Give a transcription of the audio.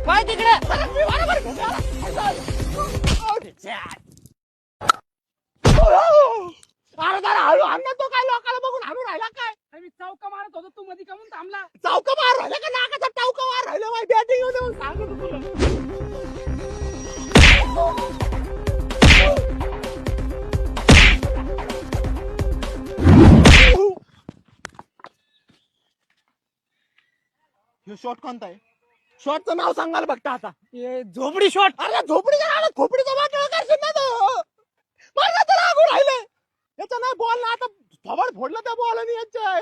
पाय तिकडे अरे जरा हळू आण ना, तो काय लोकांना बघून हळू राहिला काय? मी चौका मारत होतो, तू मध्ये कमून थांबला. चौका मार राहिला का नाकाचा टावका मार राहिला? माझी बॅटिंग येऊ देऊन सांगतो तुला. ह्यो शॉट कोणता आहे? शॉटचं नाव सांगायला बघता आता. झोपडी शॉट. अरे झोपडीच्या नावात खोपडीचा वाटळ करशील ना तो. माझा तर लागू राहिलंय. याचा नाही बॉल ना, आता थोबाड फोडलं त्या बॉलने याच्या.